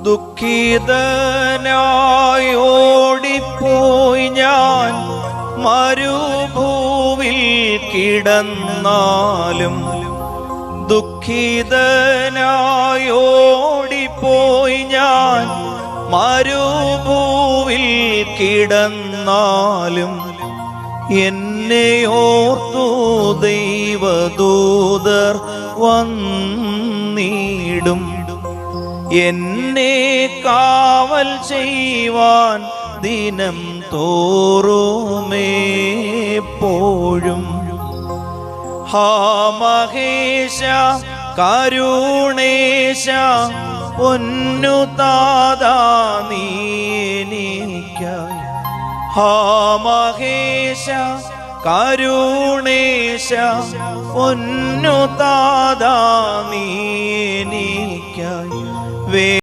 ദുഃഖിതനായി ഓടിപ്പോയി ഞാൻ മരുഭൂവിൽ കിടന്നാലും, ദുഃഖിതനായി ഓടിപ്പോയി ഞാൻ മരുഭൂവിൽ കിടന്നാലും, എന്നെ ഓർത്തു ദൈവദൂതർ വന്നിടും. എന്നെ കാവൽ ചെയ്യുവാൻ ദിനം തോറുമെപ്പോഴും. ഹാ മഹേശ കരുണേശ പൊന്നു താതാ നീ എനിക്കായി. ഹാ മഹേശ കരുണേശ പൊന്നു താതാ നീ എനിക്കായി.